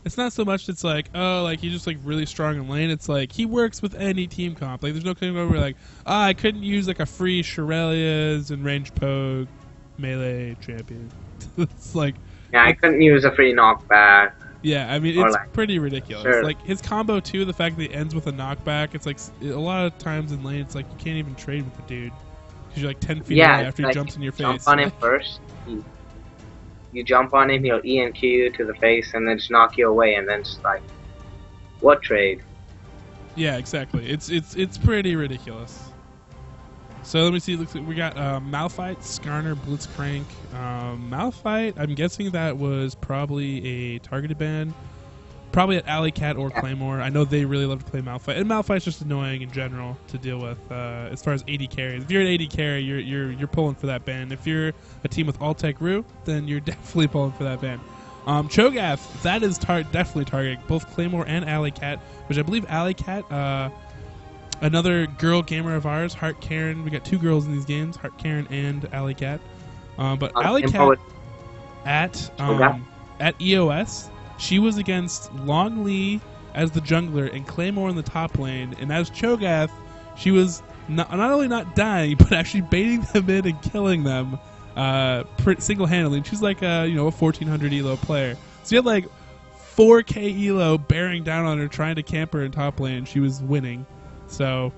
It's not so much it's like, oh, like he's just like really strong in lane. It's like he works with any team comp. Like there's no claim over like, I couldn't use like a free Shirelia's and range poke melee champion. It's like, Yeah, I it's, couldn't use a free knockback yeah, I mean or it's like pretty ridiculous. sure. Like his combo too, the fact that he ends with a knockback. It's like a lot of times in lane, it's like you can't even trade with the dude because you're like 10 feet Yeah, away it's after he like jumps in your jump face. on him first. You jump on him, he'll ENQ you to the face, and then just knock you away, and then just like, what trade? Yeah, exactly. It's pretty ridiculous. So let me see. Looks like we got Malphite, Skarner, Blitzcrank. Malphite, I'm guessing that was probably a targeted ban. Probably at Alley Cat or Yeah. Claymore. I know they really love to play Malphite, and Malphite's just annoying in general to deal with as far as AD carries. If you're an AD carry, you're pulling for that ban. If you're a team with Altec Rue, then you're definitely pulling for that ban. Cho'Gath, that is definitely targeting both Claymore and Alley Cat, which I believe Alley Cat, another girl gamer of ours, HeartKaren. We got two girls in these games, HeartKaren and Alley Cat. But Alley Cat at EoS, she was against Long Lee as the jungler and Claymore in the top lane, and as Cho'Gath, she was not only not dying, but actually baiting them in and killing them single-handedly. She's like a 1400 elo player, so you had like 4k elo bearing down on her trying to camp her in top lane. She was winning, so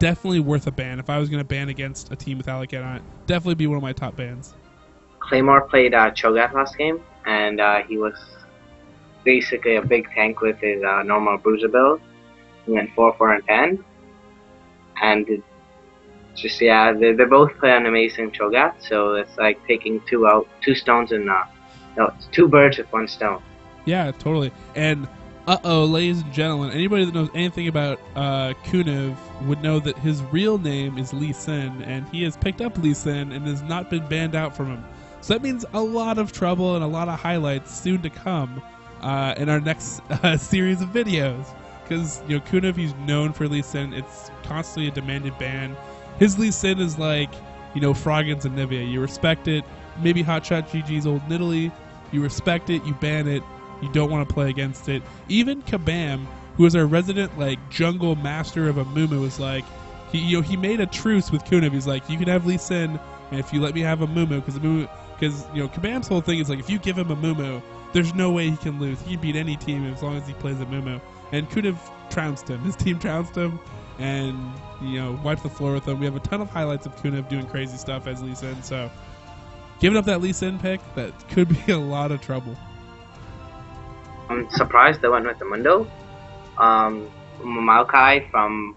definitely worth a ban. If I was going to ban against a team with Alicat on it, definitely be one of my top bans. Claymore played Cho'Gath last game, and he was basically a big tank with his normal bruiser build. He went 4, 4, and 10, and just yeah, they both play an amazing Cho'Gath. So it's like taking two stones and no, it's two birds with one stone. Yeah, totally. And ladies and gentlemen, anybody that knows anything about Kunev would know that his real name is Lee Sin, and he has picked up Lee Sin and has not been banned out from him. So that means a lot of trouble and a lot of highlights soon to come in our next series of videos. Because Kunev, he's known for Lee Sin. It's constantly a demanded ban. His Lee Sin is like Froggens and Nivea. You respect it. Maybe Hotshot GG's old Nidalee. You respect it. You ban it. You don't want to play against it. Even Kabam, who is our resident jungle master of a Mumu, was like, he made a truce with Kunev. He's like, you can have Lee Sin, and if you let me have a Mumu, because Kabam's whole thing is like, if you give him a Mumu, there's no way he can lose. He can beat any team as long as he plays a Mumu. And Kunev trounced him. His team trounced him, and wiped the floor with him. We have a ton of highlights of Kunev doing crazy stuff as Lee Sin. So giving up that Lee Sin pick, that could be a lot of trouble. I'm surprised they went with the Mundo. Maokai from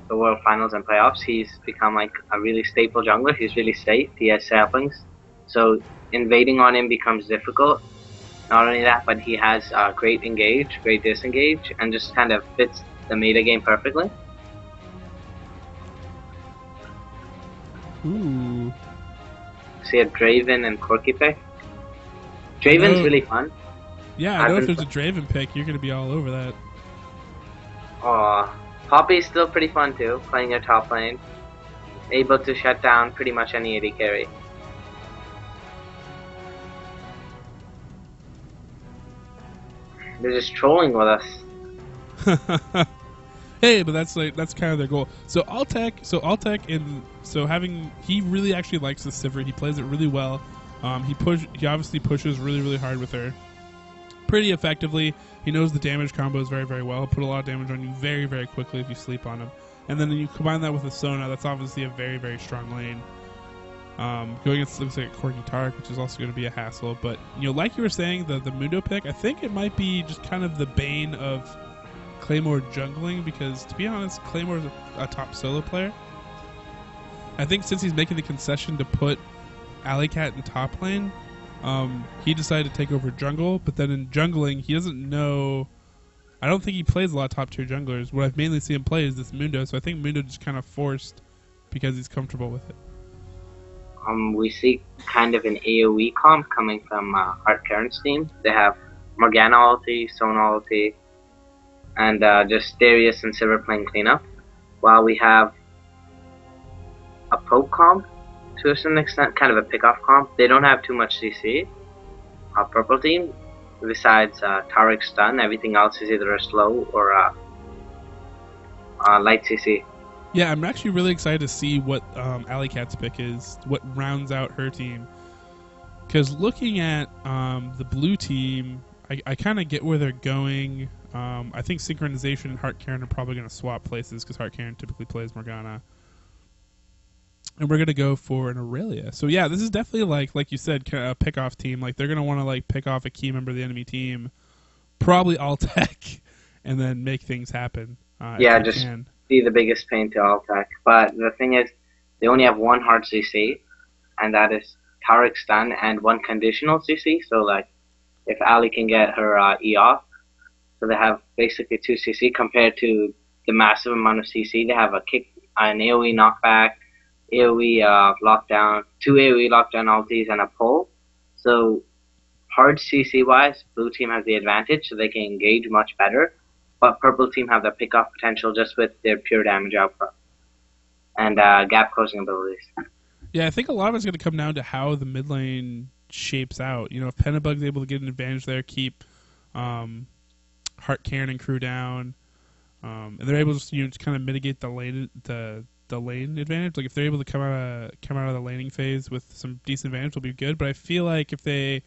the World Finals and Playoffs, he's become like a really staple jungler. He's really safe. He has saplings, so invading on him becomes difficult. Not only that, but he has great engage, great disengage, and just kind of fits the meta game perfectly. Ooh. See a Draven and Corki pick. Draven's really fun. Yeah, I know if there's a Draven pick, you're going to be all over that. Poppy's still pretty fun too, playing your top lane. Able to shut down pretty much any AD carry. They're just trolling with us. Hey, but that's kind of their goal. So Altec, he really actually likes the Sivir. He plays it really well. He obviously pushes really hard with her, pretty effectively. He knows the damage combos very, very well. He'll put a lot of damage on you very, very quickly if you sleep on him. And then you combine that with a Sona, that's obviously a very, very strong lane. Going against, looks like a Corki Tark, which is also going to be a hassle. But like you were saying, the Mundo pick, I think it might be just kind of the bane of Claymore jungling, because to be honest, Claymore's a top solo player. I think since he's making the concession to put Alicat in top lane, he decided to take over jungle, but then in jungling, he doesn't know. I don't think he plays a lot of top tier junglers. What I've mainly seen him play is this Mundo, so I think Mundo just kind of forced because he's comfortable with it. We see kind of an AoE comp coming from HeartKaren's team. They have Morgana ulti, Sona ulti, and just Darius and Sivir playing cleanup, while we have a poke comp to a certain extent, kind of a pick-off comp. They don't have too much CC. Purple team, besides Tariq stun. Everything else is either a slow or a light CC. Yeah, I'm actually really excited to see what Alley Cat's pick is, what rounds out her team. Because looking at the blue team, I kind of get where they're going. I think Synchronization and HeartKaren are probably going to swap places because HeartKaren typically plays Morgana. And we're going to go for an Aurelia. So yeah, this is definitely like you said, a pick-off team. Like they're going to want to like pick off a key member of the enemy team, probably all tech, and then make things happen. Yeah, just be the biggest pain to all tech. But the thing is, they only have one hard CC, and that is Tariq stun and one conditional CC. So like, if Ali can get her EoS, so they have basically 2 CC compared to the massive amount of CC. They have an AoE knockback, AoE lockdown, 2 AoE lockdown ultis, and a pull. So hard CC wise, blue team has the advantage, so they can engage much better. But purple team have the pick-off potential just with their pure damage output and gap closing abilities. Yeah, I think a lot of it's going to come down to how the mid lane shapes out. You know, if Penabug's able to get an advantage there, keep HeartKaren and crew down, and they're able to kind of mitigate the lane advantage. Like if they're able to come out of the laning phase with some decent advantage, will be good. But I feel like if they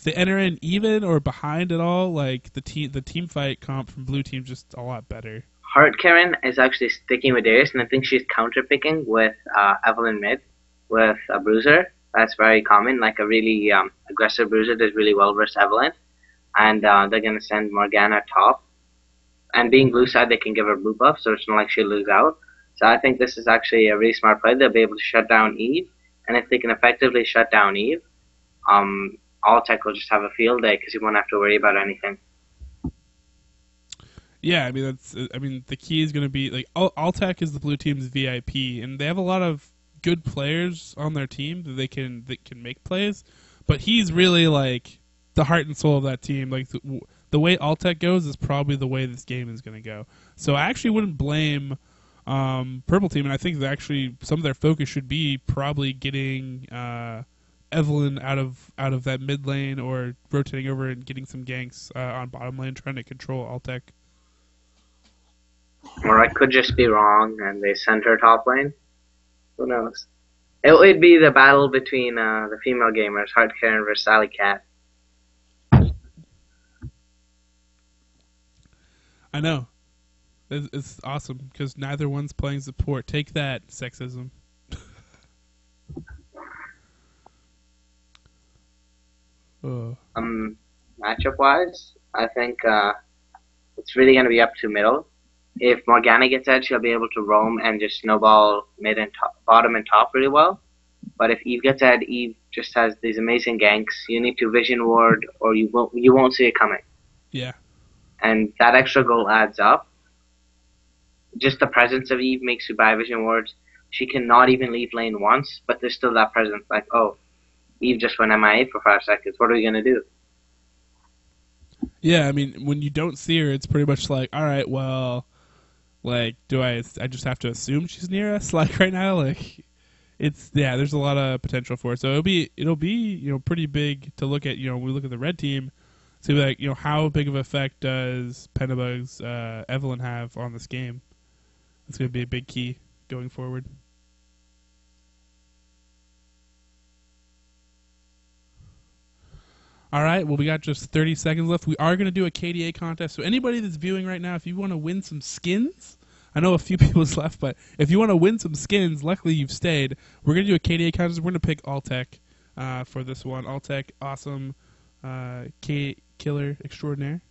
enter in even or behind at all, like the team fight comp from blue team just a lot better. HeartKaren is actually sticking with Darius, and I think she's counter-picking with Evelyn mid with a bruiser. That's very common, like a really aggressive bruiser does really well versus Evelyn. And they're going to send Morgana top. And being blue side, they can give her blue buff, so it's not like she'll lose out. So I think this is actually a really smart play. They'll be able to shut down Eve, and if they can effectively shut down Eve, all tech will just have a field day because you won't have to worry about anything. Yeah, I mean the key is going to be like all tech is the blue team's VIP, and they have a lot of good players on their team that can make plays, but he's really like the heart and soul of that team. Like the way all tech goes is probably the way this game is going to go. So I actually wouldn't blame purple team, and I think that actually some of their focus should be probably getting Evelyn out of that mid lane or rotating over and getting some ganks on bottom lane, trying to control all tech. Or I could just be wrong and they send her top lane. Who knows? It'd be the battle between the female gamers, HeartKaren versus Alley Cat. I know. It's awesome because neither one's playing support. Take that, sexism. Matchup wise, I think it's really going to be up to middle. If Morgana gets edge, she'll be able to roam and just snowball mid and bottom and top really well. But if Eve gets edge, Eve just has these amazing ganks. You need to vision ward, or you won't see it coming. Yeah. And that extra goal adds up. Just the presence of Eve makes you buy vision wards. She cannot even leave lane once, but there's still that presence. Like, oh, Eve just went MIA for 5 seconds. What are we gonna do? Yeah, I mean, when you don't see her, it's pretty much like, all right, well, like, I just have to assume she's near us, like, right now? Like, there's a lot of potential for it. So it'll be, pretty big to look at, when we look at the red team, see, like, how big of an effect does Penabug's Evelyn have on this game? It's going to be a big key going forward. All right, well, we got just 30 seconds left. We are going to do a KDA contest. So anybody that's viewing right now, if you want to win some skins, I know a few people's left, but if you want to win some skins, luckily you've stayed. We're going to do a KDA contest. We're going to pick Altec for this one. Altec, awesome, killer extraordinaire.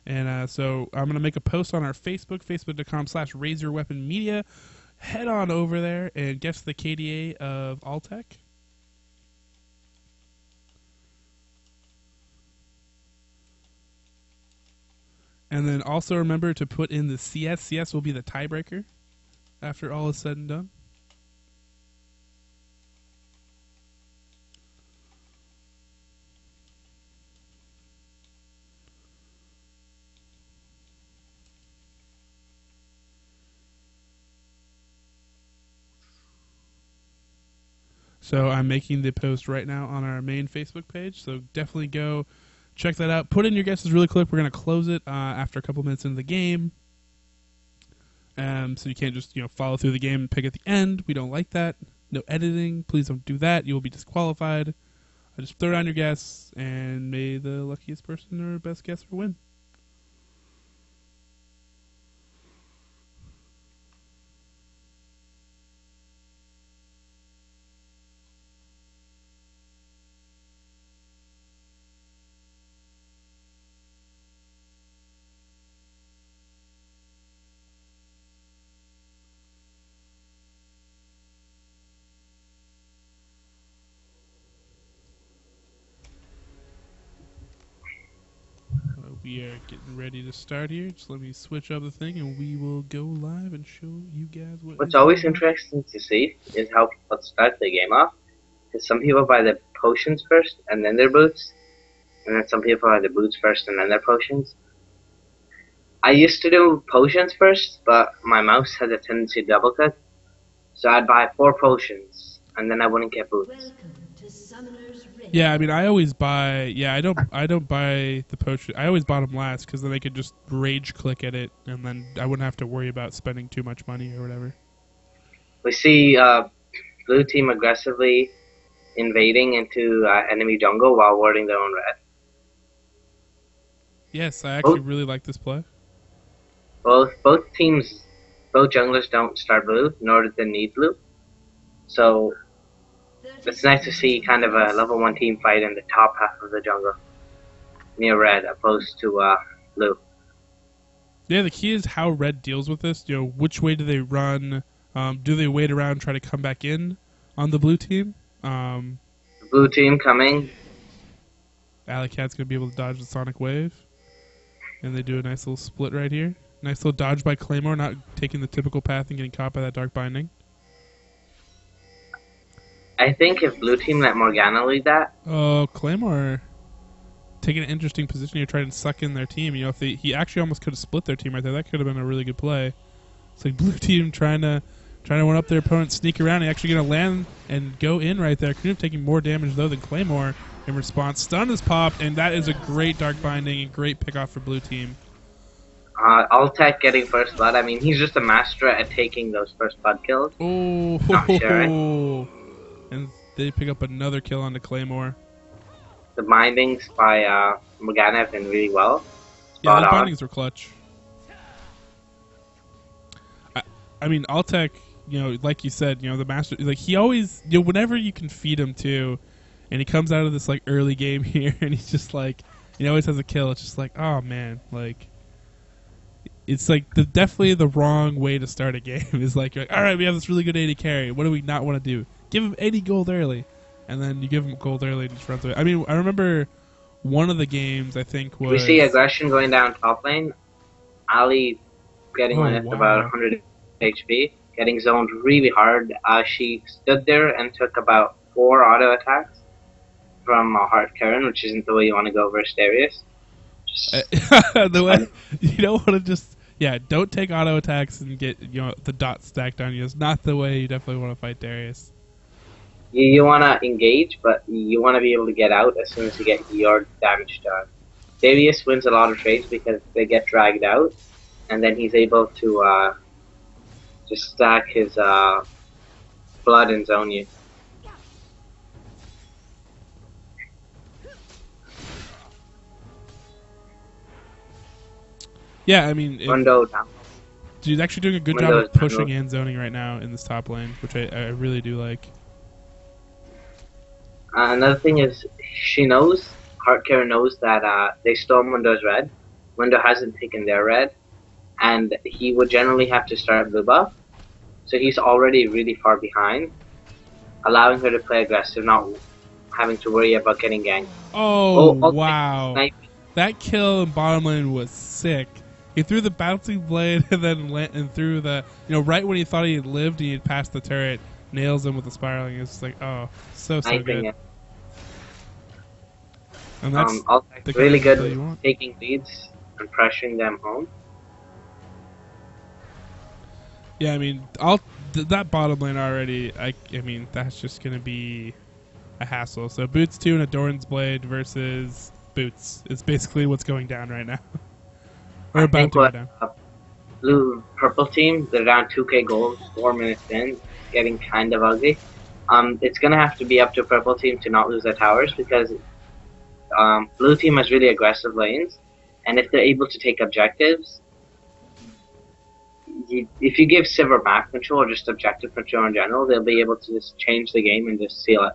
And so I'm going to make a post on our Facebook, facebook.com/RazorWeaponMedia. Head on over there and guess the KDA of Altec. And then also remember to put in the CS. CS will be the tiebreaker after all is said and done. So I'm making the post right now on our main Facebook page. So definitely go check that out. Put in your guesses really quick. We're going to close it after a couple minutes into the game. So you can't just follow through the game and pick at the end. We don't like that. No editing. Please don't do that. You will be disqualified. Just throw down your guess, and may the luckiest person or best guesser win. We are getting ready to start here. Just let me switch up the thing, and we will go live and show you guys what. What's always interesting to see is how people start the game off. Because some people buy the potions first and then their boots, and then some people buy the boots first and then their potions. I used to do potions first, but my mouse has a tendency to double click, so I'd buy 4 potions and then I wouldn't get boots. Yeah, I mean, I always buy. Yeah, I don't buy the potion. I always bought them last because then I could just rage click at it, and then I wouldn't have to worry about spending too much money or whatever. We see blue team aggressively invading into enemy jungle while warding their own red. Yes, I actually really like this play. Both teams, both junglers don't start blue, nor do they need blue. So it's nice to see kind of a level 1 team fight in the top half of the jungle near red, opposed to blue. Yeah, the key is how red deals with this. Which way do they run? Do they wait around and try to come back in on the blue team? The blue team coming. Alley Cat's going to be able to dodge the Sonic Wave. And they do a nice little split right here. Nice little dodge by Claymore, not taking the typical path and getting caught by that Dark Binding. I think if blue team let Morgana lead that. Oh, Claymore taking an interesting position here, trying to suck in their team. If he actually almost could have split their team right there. That could have been a really good play. It's like blue team trying to one up their opponent, sneak around, and actually going to land and go in right there. Could have taken more damage though than Claymore in response. Stun is popped, and that is a great Dark Binding and great pickoff for blue team. Altec getting first blood. I mean, he's just a master at taking those first blood kills. Oh, not sharing. And they pick up another kill on the Claymore. The bindings by Morgana have been really well. Yeah, the bindings were clutch. I mean, Altec, like you said, the master, like he always, whenever you can feed him too, and he comes out of this like early game here, and he's just like, he always has a kill. It's just like, oh man, like, it's like definitely the wrong way to start a game. Is like, all right, we have this really good AD carry. What do we not want to do? Give him 80 gold early, and then you give him gold early and just runs away. I mean, I remember one of the games, I think, was... We see aggression going down top lane. Ali getting about 100 HP, getting zoned really hard. She stood there and took about 4 auto attacks from HeartKaren, which isn't the way you want to go versus Darius. The way you don't want to just... Yeah, don't take auto attacks and get the dots stacked on you. It's not the way you definitely want to fight Darius. You want to engage, but you want to be able to get out as soon as you get your damage done. Darius wins a lot of trades because they get dragged out, and then he's able to just stack his blood and zone you. Yeah, I mean... Mundo down. Dude's actually doing a good job of pushing and zoning right now in this top lane, which I really do like. Another thing is, HeartKaren knows that they stole Mundo's red. Mundo hasn't taken their red, and he would generally have to start blue buff. So he's already really far behind, allowing her to play aggressive, not having to worry about getting ganked. Oh, wow. That kill in bottom lane was sick. He threw the bouncing blade and then threw the, right when he thought he had lived, he had passed the turret, nails him with the spiraling. It's like, oh, so good. It. And that's really good at taking leads and pressuring them home. Yeah, I mean, that bottom lane already, I mean, that's just going to be a hassle. So Boots 2 and a Doran's Blade versus boots. It's basically what's going down right now. Or I about think to go what down. purple team, they're down 2k gold, 4 minutes in, it's getting kind of ugly. It's gonna have to be up to purple team to not lose their towers because blue team has really aggressive lanes, and if they're able to take objectives, if you give Silver map control or just objective control in general, they'll be able to just change the game and just seal it.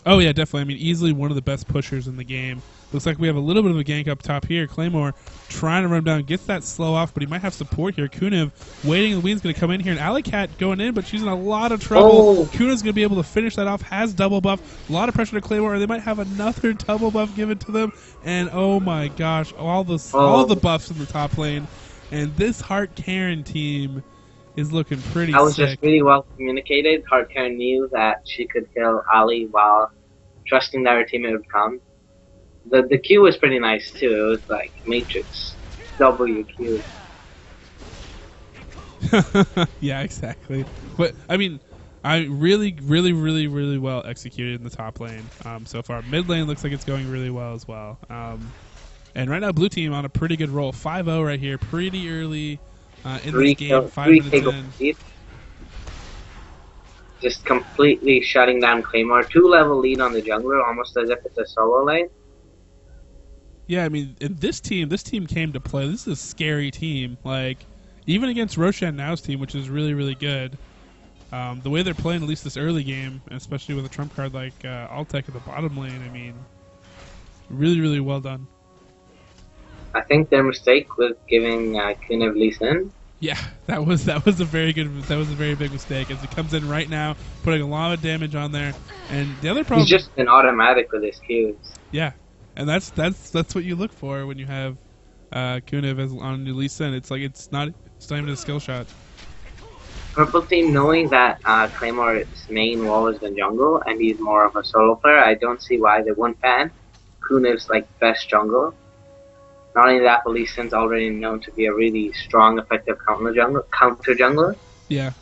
Oh yeah, definitely. I mean, easily one of the best pushers in the game. Looks like we have a little bit of a gank up top here. Claymore trying to run down, gets that slow off, but he might have support here. Kunev waiting, the Ween's going to come in here, and Alleycat going in, but she's in a lot of trouble. Oh. Kunev's going to be able to finish that off, has double buff, a lot of pressure to Claymore, and they might have another double buff given to them, and oh my gosh, all the buffs in the top lane, and this HeartKaren team is looking pretty That was sick. just really well communicated. HeartKaren knew that she could kill Ali while trusting that her teammate would come. The Q was pretty nice too. It was like Matrix W Q. Yeah, exactly. But I mean, I really well executed in the top lane so far. Mid lane looks like it's going really well as well. And right now, blue team on a pretty good roll. 5-0 right here, pretty early in this game. 5 minutes in. Just completely shutting down Claymore. 2-level lead on the jungler, almost as if it's a solo lane. Yeah, I mean, in this team came to play. This is a scary team. Like, even against Roshan Now's team, which is really good. The way they're playing, at least this early game, especially with a trump card like Altec at the bottom lane, I mean, really well done. I think their mistake was giving Kunev Lee Sin. Yeah, that was a very big mistake as he comes in right now, putting a lot of damage on there. And the other problem, he's just an automatic with his Qs. Yeah, and that's what you look for when you have Kunev as on your Lee Sin. It's like it's not even a skill shot. Purple team, knowing that Claymore's main wall is the jungle and he's more of a solo player, I don't see why they wouldn't ban Kunev's like best jungle. Not only that, but Lee Sin's already known to be a really strong, effective counter jungler. Yeah.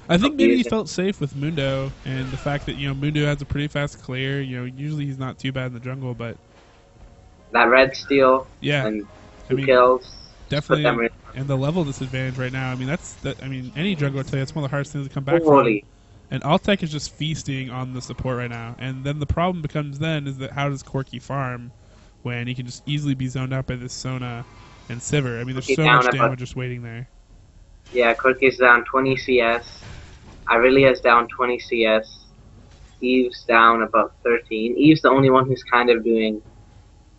I think maybe he felt safe with Mundo, and the fact that Mundo has a pretty fast clear. Usually he's not too bad in the jungle, but that red steal, yeah, and kills, definitely, and the level disadvantage right now. I mean, any jungler will tell you that's one of the hardest things to come back from. And Altec is just feasting on the support right now, and then the problem becomes is that how does Corki farm when he can just easily be zoned out by this Sona and Sivir? I mean, there's so much damage just waiting there. Yeah, Corki's down 20 CS. Irelia's down 20 CS. Eve's down about 13. Eve's the only one who's kind of doing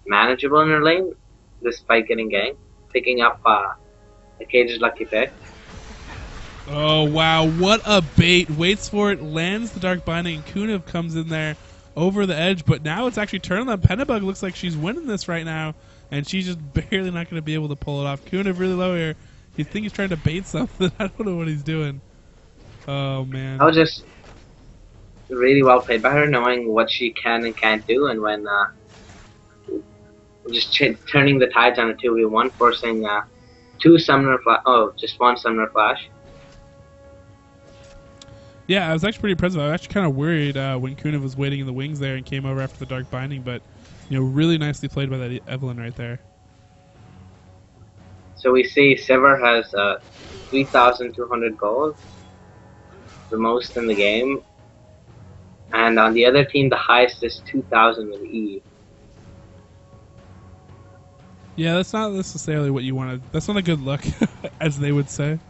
manageable in her lane, despite getting ganked. Picking up the Cage's lucky pick. Oh, wow. What a bait. Waits for it, lands the Dark Binding, and Kunev comes in there over the edge, but now it's actually turning on. Penabug looks like she's winning this right now, and she's just barely not going to be able to pull it off. Kunev really low here. You think he's trying to bait something. I don't know what he's doing. Oh, man. That was just really well played by her, knowing what she can and can't do, and when just turning the tides on a 2v1, forcing just one summoner flash. Yeah, I was actually pretty impressive. I was actually kind of worried when Kunev was waiting in the wings there and came over after the Dark Binding, but really nicely played by that Evelyn right there. So we see Sivir has 3,200 gold, the most in the game, and on the other team the highest is 2,000 with Eve. Yeah, that's not necessarily what you wanted. That's not a good look, as they would say.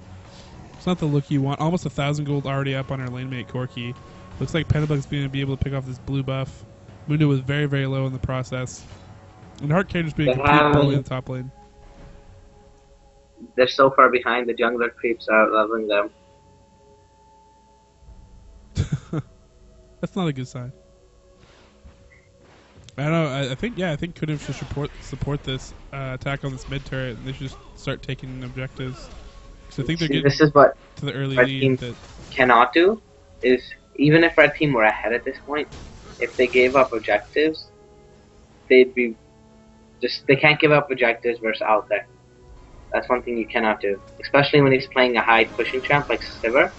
It's not the look you want. Almost 1,000 gold already up on our lane mate Corki. Looks like Penabug's going to be able to pick off this blue buff. Mundo was very low in the process. And HeartKaren just being a complete bully in the top lane. They're so far behind, the jungler creeps are leveling them. That's not a good sign. I don't know. I think Kunev should support this attack on this mid turret, and they should just start taking objectives. So I think they're getting this is what to the early Red lead. Team cannot do is, even if Red Team were ahead at this point, if they gave up objectives, they'd be they can't give up objectives versus out there. That's one thing you cannot do, especially when he's playing a high pushing champ like Sivir.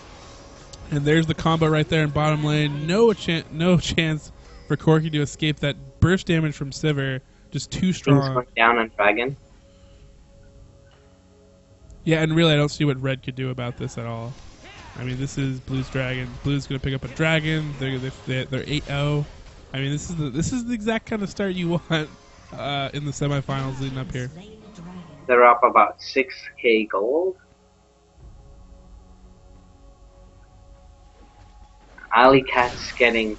And there's the combo right there in bottom lane. No chance for Corki to escape that burst damage from Sivir just too Things strong. going down on Dragon. Yeah, and really, I don't see what Red could do about this at all. I mean, this is Blue's Dragon. Blue's going to pick up a Dragon. They're 8-0. I mean, this is the exact kind of start you want in the semifinals leading up here. They're up about 6k gold. Alley Cat's getting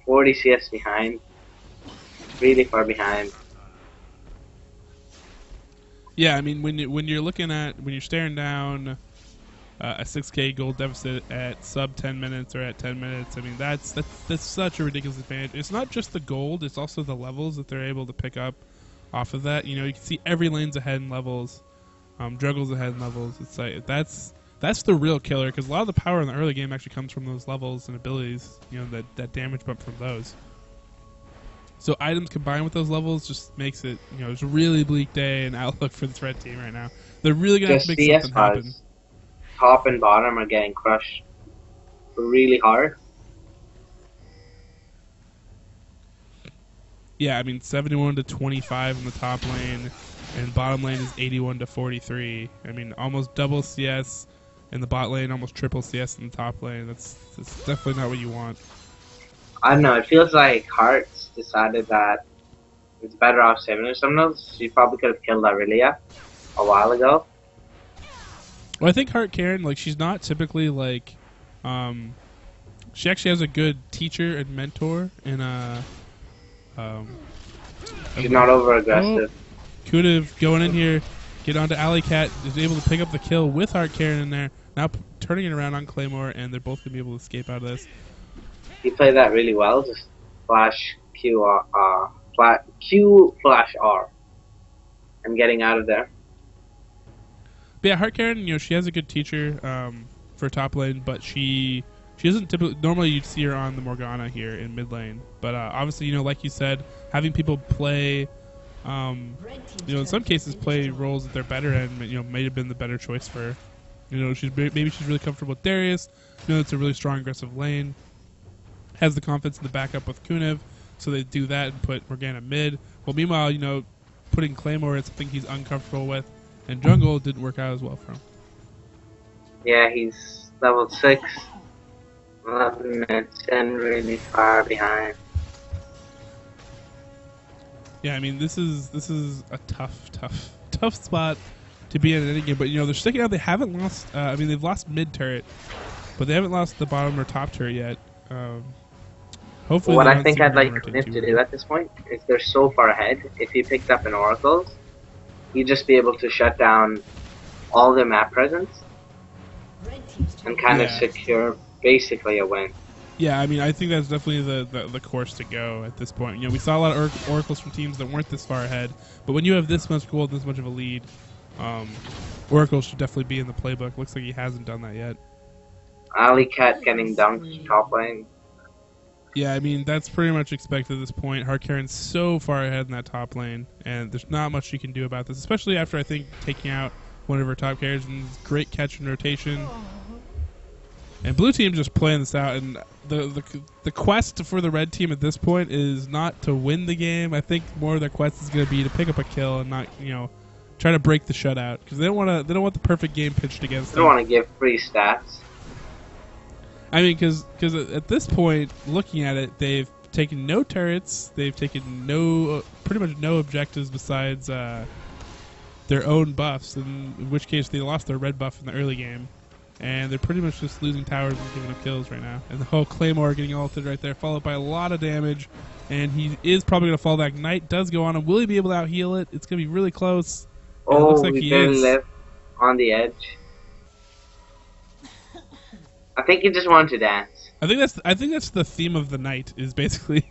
40 CS behind. Really far behind. Yeah, I mean, when you're staring down a 6k gold deficit at sub 10 minutes or at 10 minutes, I mean that's such a ridiculous advantage. It's not just the gold; it's also the levels that they're able to pick up off of that. You know, you can see every lane's ahead in levels, juggle's ahead in levels. It's like that's the real killer, because a lot of the power in the early game actually comes from those levels and abilities. You know, that damage bump from those. So items combined with those levels just makes it, you know, it's a really bleak day and outlook for this red team right now. They're really gonna have to make CS something happen. Top and bottom are getting crushed really hard. Yeah, I mean 71 to 25 in the top lane, and bottom lane is 81 to 43. I mean almost double CS in the bot lane, almost triple CS in the top lane. That's definitely not what you want. I don't know, it feels like Hearts decided that it's better off saving her some notes. She probably could have killed Aurelia a while ago. Well, I think HeartKaren, like, she's not typically like, she actually has a good teacher and mentor in She's not over aggressive. Kunev going in here, get onto Alley Cat, is able to pick up the kill with HeartKaren in there. Now turning it around on Claymore, and they're both gonna be able to escape out of this. He played that really well. Just flash Q flash R, and getting out of there. But yeah, HeartKaren, you know, she has a good teacher for top lane, but she doesn't typically. Normally, you'd see her on the Morgana here in mid lane, but obviously, you know, like you said, having people play, you know, in some cases, play roles that they're better in, you know, may have been the better choice for her. You know, maybe she's really comfortable with Darius. You know, it's a really strong aggressive lane. Has the confidence in the backup with Kunev, so they do that and put Morgana mid. Well, meanwhile, you know, putting Claymore is something he's uncomfortable with, and jungle didn't work out as well for him. Yeah, he's level 6, 11 minutes, and really far behind. Yeah, I mean, this is a tough spot to be in any game. But you know, they're sticking out. They haven't lost. I mean, they've lost mid turret, but they haven't lost the bottom or top turret yet. Hopefully, what I think I'd like Kunev to do at this point is they're so far ahead. If he picked up an Oracle, he'd just be able to shut down all their map presence and kind of secure basically a win. Yeah, I mean, I think that's definitely the course to go at this point. You know, we saw a lot of oracles from teams that weren't this far ahead, but when you have this much gold, this much of a lead, oracles should definitely be in the playbook. Looks like he hasn't done that yet. Alley Cat getting dunked top lane. Yeah, I mean, that's pretty much expected at this point. HeartKaren's so far ahead in that top lane, and there's not much you can do about this, especially after, I think, taking out one of her top carriers, and great catch and rotation. And blue team just playing this out, and the quest for the red team at this point is not to win the game. I think more of their quest is going to be to pick up a kill and not, you know, try to break the shutout, because they don't want the perfect game pitched against them. They don't want to give free stats. I mean, because at this point, looking at it, they've taken no turrets, they've taken pretty much no objectives besides their own buffs, in which case they lost their red buff in the early game, and they're pretty much just losing towers and giving up kills right now. And the whole Claymore getting ulted right there, followed by a lot of damage, and he is probably going to fall back. Knight does go on him. Will he be able to out-heal it? It's going to be really close. Oh, it looks like he barely live on the edge. I think he just wanted to dance. I think that's the theme of the night, is basically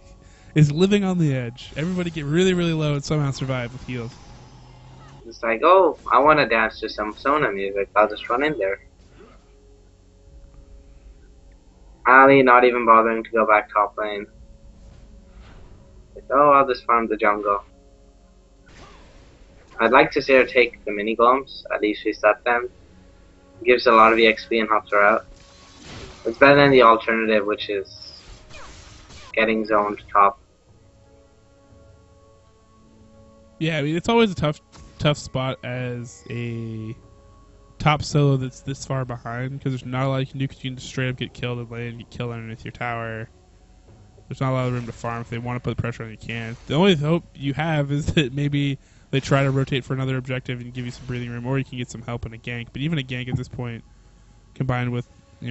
is living on the edge. Everybody get really, really low and somehow survive with heals. It's like, oh, I want to dance to some Sona music. I'll just run in there. Ali not even bothering to go back top lane. Like, oh, I'll just farm the jungle. I'd like to see her take the mini golems. At least reset them. Gives a lot of EXP and helps her out. It's better than the alternative, which is getting zoned top. Yeah, I mean, it's always a tough spot as a top solo that's this far behind, because there's not a lot you can do, because you can just straight up get killed in lane, get killed underneath your tower. There's not a lot of room to farm. If they want to put pressure on, you can. The only hope you have is that maybe they try to rotate for another objective and give you some breathing room, or you can get some help in a gank. But even a gank at this point, combined with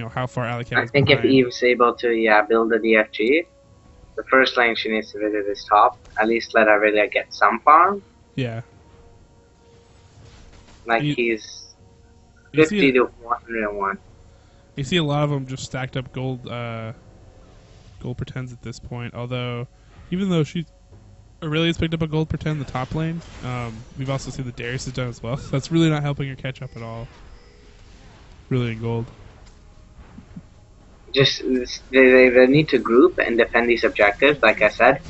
how far Alicat is I think behind. if Eve's able to build a DFG, the first lane she needs to visit is top. At least let Aurelia get some farm. Yeah. Like he's 50 to 101. You see a lot of them just stacked up gold pretends at this point. Although, even though Aurelia's picked up a gold pretend in the top lane, we've also seen that Darius has done as well. So that's really not helping her catch up at all. Really in gold. Just they need to group and defend these objectives. Like I said,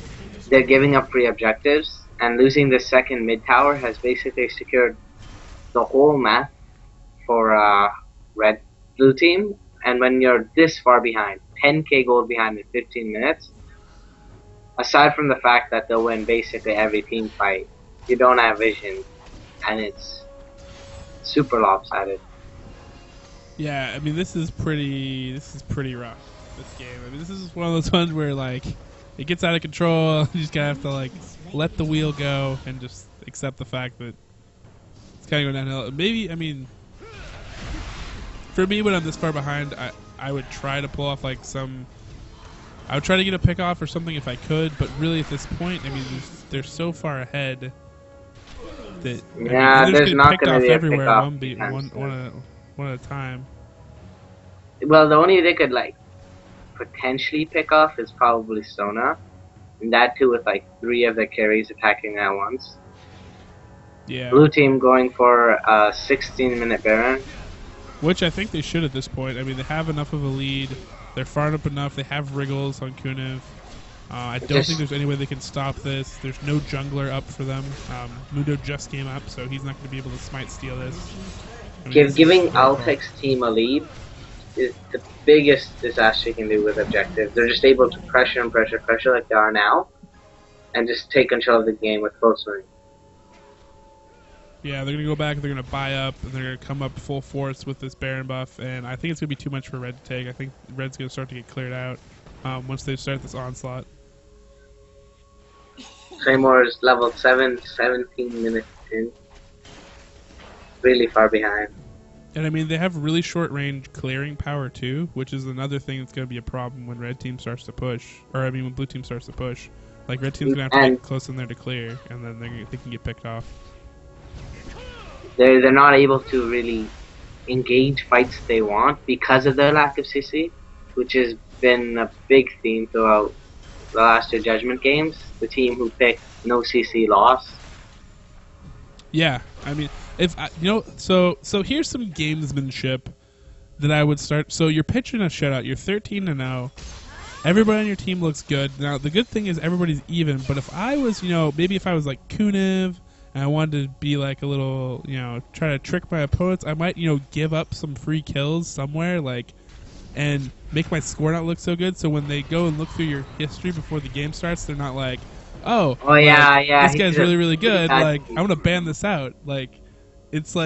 they're giving up free objectives, and losing the second mid tower has basically secured the whole map for blue team. And when you're this far behind, 10k gold behind in 15 minutes, aside from the fact that they'll win basically every team fight, you don't have vision, and it's super lopsided. Yeah, I mean, this is pretty rough, this game. I mean, this is one of those ones where, like, it gets out of control. You just gotta have to, like, let the wheel go and just accept the fact that it's kind of going downhill. Maybe, I mean, for me, when I'm this far behind, I would try to pull off, like, I would try to get a pick off or something if I could, but really at this point, I mean, they're so far ahead that there's not going to be a everywhere, pick-off one at a time. Well, the only they could like potentially pick off is probably Sona, and that too with like 3 of the carries attacking at once. Yeah. Blue team going for a 16-minute Baron, which I think they should at this point. I mean, they have enough of a lead. They're far up enough. They have Wriggles on Kunev. I don't think there's any way they can stop this. There's no jungler up for them. Mundo just came up, so he's not going to be able to smite steal this. I mean, giving Altec's team a lead is the biggest disaster you can do with objectives. They're just able to pressure and pressure like they are now, and just take control of the game with full swing. Yeah, they're going to go back, they're going to buy up, and they're going to come up full force with this Baron buff, and I think it's going to be too much for Red to take. I think Red's going to start to get cleared out once they start this onslaught. Claymore is level 7, 17 minutes in. Really far behind. And I mean, they have really short range clearing power too, which is another thing that's going to be a problem when Red Team starts to push. Or I mean, when Blue Team starts to push. Like, Red Team's going to have to get close in there to clear, and then they can get picked off. They're not able to really engage fights they want because of their lack of CC, which has been a big theme throughout the last 2 Judgment games. The team who picked no CC lost. Yeah, I mean, if so here's some gamesmanship that I would start. So you're pitching a shutout. You're 13-0. Everybody on your team looks good. Now the good thing is everybody's even. But if I was, maybe if I was like Kunev and I wanted to be like a little, try to trick my opponents, I might, give up some free kills somewhere, like, and make my score not look so good. So when they go and look through your history before the game starts, they're not like, oh yeah, this guy's really, really good. Like, I'm going to ban this out. Like, it's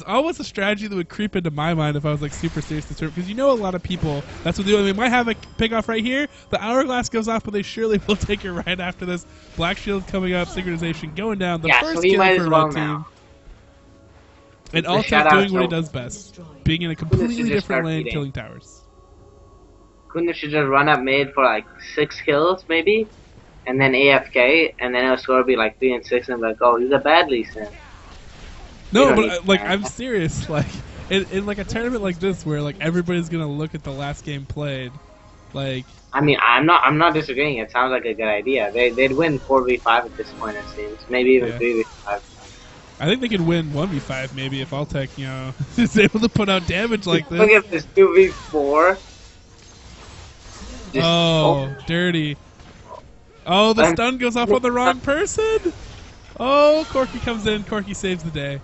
almost a strategy that would creep into my mind if I was, like, super serious to serve. Because a lot of people, that's what they do. They might have a pick-off right here. The hourglass goes off, but they surely will take it right after this. Black Shield coming up, synchronization going down. The first kill for Red Team. And also doing what he does best. Being in a completely different lane, killing towers. Kunev should just run up mid for, like, 6 kills, maybe? And then AFK, and then our score would be like 3 and 6, and I'm like, oh, he's a bad Lee Sin. No, but like, I'm serious. Like, in like a tournament like this, where like everybody's gonna look at the last game played, like. I mean, I'm not disagreeing. It sounds like a good idea. They'd win 4v5 at this point, it seems. Maybe even 3v5. I think they could win 1v5 maybe if Altec, is able to put out damage like this. Look at this 2v4. Dirty. Oh, the stun goes off on the wrong person. Oh, Corki comes in. Corki saves the day.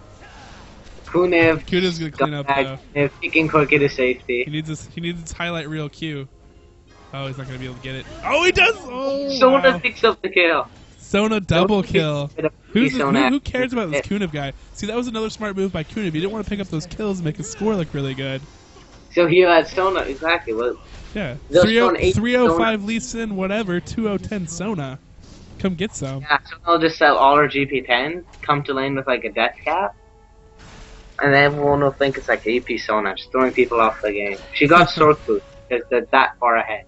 Kunev's gonna clean up though. They're kicking Corki to safety. He needs his highlight reel cue. Oh, he's not gonna be able to get it. Oh, he does. Oh, Sona picks up the kill. Sona double kill. Who cares Sona about this Kunev guy? See, that was another smart move by Kunev. He didn't want to pick up those kills and make his score look really good. So he had Sona, exactly. Well, Yeah. they'll 305 Lee Sin, whatever, 2010 Sona. Come get some. yeah, so they'll just sell all our GP10, come to lane with like a death cap, and then everyone will think it's like AP Sona, just throwing people off the game. She got sword boost because they're that far ahead.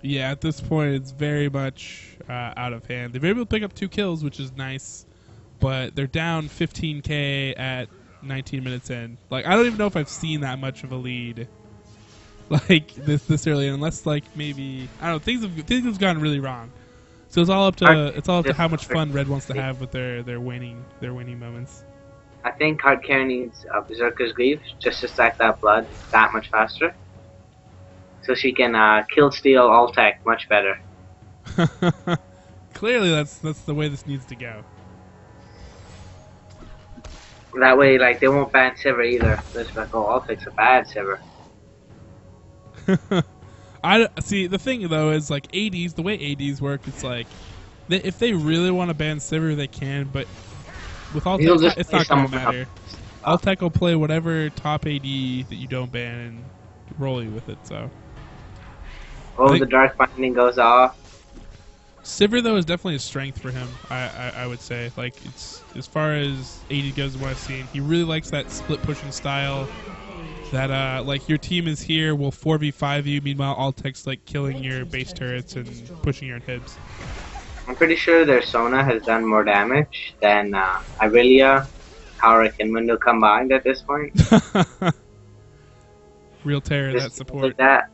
Yeah, at this point, it's very much out of hand. They've been able to pick up 2 kills, which is nice, but they're down 15k at 19 minutes in. Like, I don't even know if I've seen that much of a lead, like this early, unless like maybe I don't know. Things have gone really wrong. So it's all up to how much fun Red wants to have with their waning moments. I think HeartKaren needs a Berserker's Greaves just to stack that blood that much faster, so she can kill steal all tech much better. Clearly, that's the way this needs to go. That way, like, they won't ban Sivir either. They're just like, oh, all tech's a bad Sivir. I see. The thing though is like ADs. The way ADs work, it's like if they really want to ban Sivir, they can. But with Altec, it's not going to matter. Altec will play whatever top AD that you don't ban and roll you with it. So. Oh, the Dark Binding goes off. Sivir though is definitely a strength for him. I would say, like, it's as far as AD goes, what I've seen, he really likes that split pushing style. That like your team is here, will 4v5 you. Meanwhile, Altec's like killing your base turrets and pushing your inhibs. I'm pretty sure their Sona has done more damage than Irelia, Howrick, and Window combined at this point. Real terror, that support. Like that.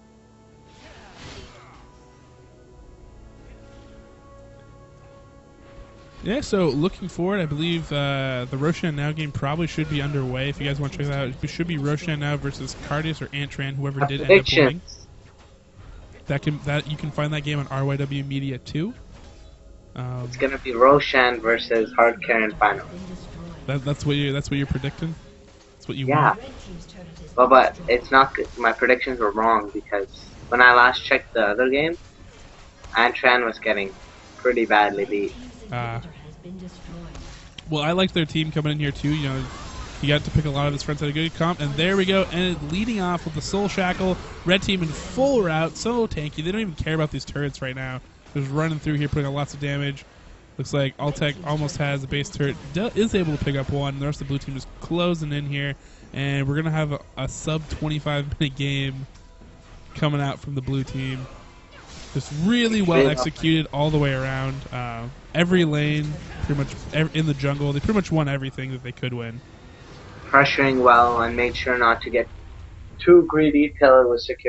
Yeah, so looking forward, I believe the Roshan Now game probably should be underway. If you guys want to check that out, it should be Roshan Now versus Cardius or Antran, whoever did end up winning. That you can find that game on RYW Media too. It's gonna be Roshan versus HeartKaren final. That's what you're predicting. That's what you want. Well, but it's not good. My predictions were wrong because when I last checked the other game, Antran was getting pretty badly beat. Well, I liked their team coming in here too. You know, he got to pick a lot of his friends at a good comp, and there we go. And leading off with the Soul Shackle, red team in full route, so tanky. They don't even care about these turrets right now. Just running through here, putting lots of damage. Looks like Altec almost has a base turret, is able to pick up one. The rest of the blue team is closing in here, and we're gonna have a sub 25-minute game coming out from the blue team. Just really well executed all the way around. Every lane, pretty much in the jungle, they pretty much won everything that they could win. Pressuring well and made sure not to get too greedy till it was secure.